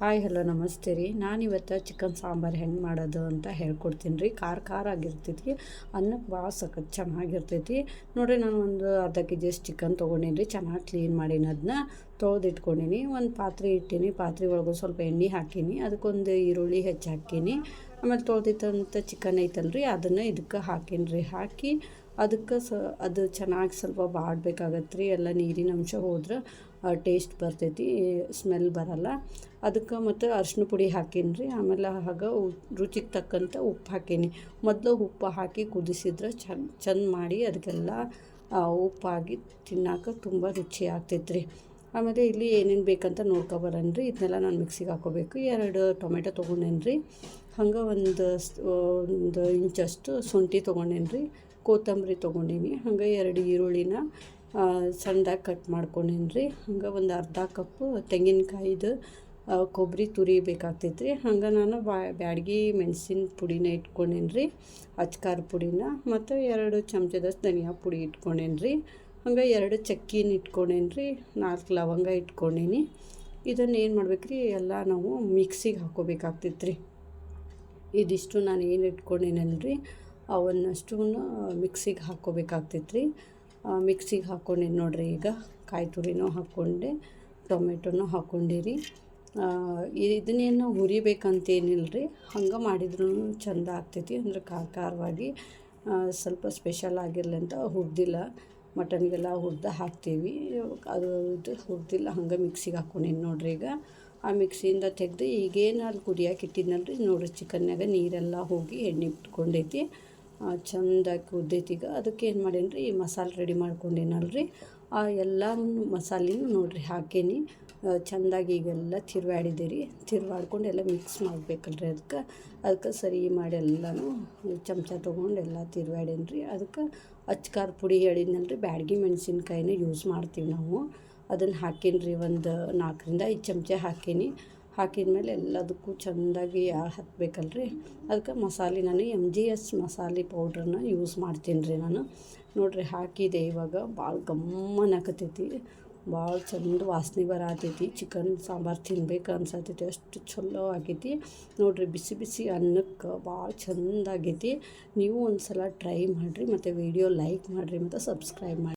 Hi hello ನಮಸ್ತೆ ರೀ. ನಾನಿವತ್ತು ಚಿಕನ್ ಸಾಂಬಾರು ಹೆಂಗೆ ಮಾಡೋದು ಅಂತ ಹೇಳ್ಕೊಡ್ತೀನಿ ರೀ. ಖಾರ ಆಗಿರ್ತೈತಿ, ಅನ್ನಕ್ಕೆ ಭಾಳ ಸಖತ್ ಚೆನ್ನಾಗಿರ್ತೈತಿ ನೋಡಿರಿ. ನಾನು ಒಂದು ಅರ್ಧ ಕೆ ಜಿ ಚಿಕನ್ ತೊಗೊಂಡೀನಿ ರೀ. ಚೆನ್ನಾಗಿ ಕ್ಲೀನ್ ಮಾಡೀನಿ, ಅದನ್ನ ತೊಳೆದಿಟ್ಕೊಂಡೀನಿ. ಒಂದು ಪಾತ್ರೆ ಇಟ್ಟೀನಿ, ಪಾತ್ರೆ ಒಳಗೆ ಸ್ವಲ್ಪ ಎಣ್ಣೆ ಹಾಕೀನಿ, ಅದಕ್ಕೊಂದು ಈರುಳ್ಳಿ ಹೆಚ್ಚು ಹಾಕೀನಿ. ಆಮೇಲೆ ತೊಳೆದಿಟ್ಟಂಥ ಚಿಕನ್ ಐತಲ್ರಿ ಅದನ್ನು ಇದಕ್ಕೆ ಹಾಕೀನಿ ರೀ. ಹಾಕಿ ಅದಕ್ಕೆ ಅದು ಚೆನ್ನಾಗಿ ಸ್ವಲ್ಪ ಬಾಡಬೇಕಾಗತ್ತೆ ರೀ. ಎಲ್ಲ ನೀರಿನ ಅಂಶ ಹೋದ್ರೆ ಟೇಸ್ಟ್ ಬರ್ತೈತಿ, ಸ್ಮೆಲ್ ಬರಲ್ಲ. ಅದಕ್ಕೆ ಮತ್ತು ಅರಿಶಿನ ಪುಡಿ ಹಾಕೀನಿ ರೀ. ಆಮೇಲೆ ರುಚಿಗೆ ತಕ್ಕಂಥ ಉಪ್ಪು ಹಾಕೀನಿ. ಮೊದಲು ಉಪ್ಪು ಹಾಕಿ ಕುದಿಸಿದ್ರೆ ಚಂದ ಮಾಡಿ ಅದಕ್ಕೆಲ್ಲ ಉಪ್ಪಾಗಿ ತಿನ್ನೋಕೆ ತುಂಬ ರುಚಿ ಆಗ್ತೈತೆ ರೀ. ಆಮೇಲೆ ಇಲ್ಲಿ ಏನೇನು ಬೇಕಂತ ನೋಡ್ಕೊಬರೋಣ ರೀ. ಇದನ್ನೆಲ್ಲ ನಾನು ಮಿಕ್ಸಿಗೆ ಹಾಕೋಬೇಕು. 2 ಟೊಮೆಟೊ ತೊಗೊಂಡೇನಿ ರೀ. ಹಂಗೆ ಒಂದು ಇಂಚಷ್ಟು ಶುಂಠಿ ತೊಗೊಂಡೇನಿ ರೀ. ಕೊತ್ತಂಬರಿ ತೊಗೊಂಡೀನಿ. ಹಂಗೆ 2 ಈರುಳ್ಳಿನ ಸಣ್ಣದಾಗಿ ಕಟ್ ಮಾಡ್ಕೊಂಡೇನಿ ರೀ. ಹಂಗೆ ಒಂದು ಅರ್ಧ ಕಪ್ಪು ತೆಂಗಿನಕಾಯಿದು ಕೊಬ್ಬರಿ ತುರಿ ಬೇಕಾಗ್ತೈತೆ ರೀ. ಹಂಗೆ ನಾನು ಬ್ಯಾಡಗಿ ಮೆಣಸಿನ ಪುಡಿನ ಇಟ್ಕೊಂಡೇನಿ ರೀ, ಅಚ್ಕಾರ ಪುಡಿನ. ಮತ್ತು 2 ಚಮಚದಷ್ಟು ಧನಿಯಾ ಪುಡಿ ಇಟ್ಕೊಂಡೇನಿ ರೀ. ಹಂಗೆ 2 ಚಕ್ಕಿನ ಇಟ್ಕೊಂಡೇನಿ ರೀ, 4 ಲವಂಗ ಇಟ್ಕೊಂಡೀನಿ. ಇದನ್ನು ಏನು ಮಾಡ್ಬೇಕು ರೀ, ಎಲ್ಲ ನಾವು ಮಿಕ್ಸಿಗೆ ಹಾಕೋಬೇಕಾಗ್ತೈತೆ ರೀ. ಇದಿಷ್ಟು ನಾನು ಏನು ಇಟ್ಕೊಂಡೇನಲ್ರಿ ಅವನ್ನಷ್ಟು ಮಿಕ್ಸಿಗೆ ಹಾಕ್ಕೋಬೇಕಾಗ್ತೈತೆ ರೀ. ಮಿಕ್ಸಿಗೆ ಹಾಕ್ಕೊಂಡೇನಿ ನೋಡಿರಿ. ಈಗ ಕಾಯಿ ತುರಿನೂ ಹಾಕ್ಕೊಂಡೆ, ಟೊಮೆಟೊನೂ ಹಾಕ್ಕೊಂಡಿರಿ. ಇದನ್ನೇನು ಹುರಿಬೇಕಂತೇನಿಲ್ಲ ರೀ, ಹಂಗೆ ಮಾಡಿದ್ರೂ ಚೆಂದ ಆಗ್ತೈತಿ. ಅಂದರೆ ಖಾರವಾಗಿ ಸ್ವಲ್ಪ ಸ್ಪೆಷಲ್ ಆಗಿರಲಿ ಅಂತ ಹುರಿದಿಲ್ಲ. ಮಟನ್ಗೆಲ್ಲ ಹುರಿದು ಹಾಕ್ತೀವಿ, ಇದು ಹುರಿದಿಲ್ಲ. ಹಂಗೆ ಮಿಕ್ಸಿಗೆ ಹಾಕ್ಕೊಂಡೇನಿ ನೋಡಿರಿ. ಈಗ ಆ ಮಿಕ್ಸಿಯಿಂದ ತೆಗೆದು ಈಗೇನು ಅಲ್ಲಿ ಕುದಿಯೋಕೆ ಇಟ್ಟಿದ್ನಲ್ರಿ ನೋಡಿರಿ, ಚಿಕನ್ಯಾಗ ನೀರೆಲ್ಲ ಹೋಗಿ ಎಣ್ಣೆ ಬಿಟ್ಕೊಂಡೈತಿ, ಚೆಂದಾಗಿ ಕುದ್ದೈತಿ. ಈಗ ಅದಕ್ಕೆ ಏನು ಮಾಡೇನಿ ರೀ, ಈ ಮಸಾಲೆ ರೆಡಿ ಮಾಡ್ಕೊಂಡೇನಲ್ರಿ, ಆ ಎಲ್ಲ ಮಸಾಲೆನೂ ನೋಡಿರಿ ಹಾಕೀನಿ. ಚೆಂದಾಗಿ ಈಗೆಲ್ಲ ತಿರುವಾಡ್ಕೊಂಡು ಎಲ್ಲ ಮಿಕ್ಸ್ ಮಾಡಬೇಕಲ್ರಿ. ಅದಕ್ಕೆ ಸರಿ ಮಾಡಿ ಎಲ್ಲನೂ ಚಮಚ ತೊಗೊಂಡು ಎಲ್ಲ ತಿರುವಾಡೇನಿ ರೀ. ಅದಕ್ಕೆ ಅಚ್ಕಾರ ಪುಡಿ ಹೇಳಿದ್ನಲ್ರಿ, ಬ್ಯಾಡಗಿ ಮೆಣಸಿನ್ಕಾಯಿನ ಯೂಸ್ ಮಾಡ್ತೀವಿ ನಾವು. ಅದನ್ನು ಹಾಕೀನಿ ರೀ, ಒಂದು 4ರಿಂದ 5 ಚಮಚ ಹಾಕೀನಿ. ಹಾಕಿದ್ಮೇಲೆ ಎಲ್ಲದಕ್ಕೂ ಚೆಂದಾಗಿ ಹತ್ತಬೇಕಲ್ರಿ. ಅದಕ್ಕೆ ಮಸಾಲೆ ನಾನು MGS ಮಸಾಲೆ ಪೌಡ್ರನ್ನ ಯೂಸ್ ಮಾಡ್ತೀನಿ ರೀ ನಾನು. ನೋಡಿರಿ ಹಾಕಿದೆ. ಇವಾಗ ಭಾಳ ಗಮ್ಮನಾಕತೈತಿ, ಭಾಳ ಚಂದ ವಾಸನೆ ಬರತೈತಿ. ಚಿಕನ್ ಸಾಂಬಾರು ತಿನ್ಬೇಕು ಅನ್ಸತೈತಿ, ಅಷ್ಟು ಚಲೋ ಆಗೈತಿ ನೋಡಿರಿ. ಬಿಸಿ ಬಿಸಿ ಅನ್ನಕ್ಕೆ ಭಾಳ ಚಂದ ಆಗೈತಿ. ನೀವು ಒಂದು ಸಲ ಟ್ರೈ ಮಾಡಿರಿ, ಮತ್ತು ವಿಡಿಯೋ ಲೈಕ್ ಮಾಡಿರಿ, ಮತ್ತು ಸಬ್ಸ್ಕ್ರೈಬ್ ಮಾಡಿ.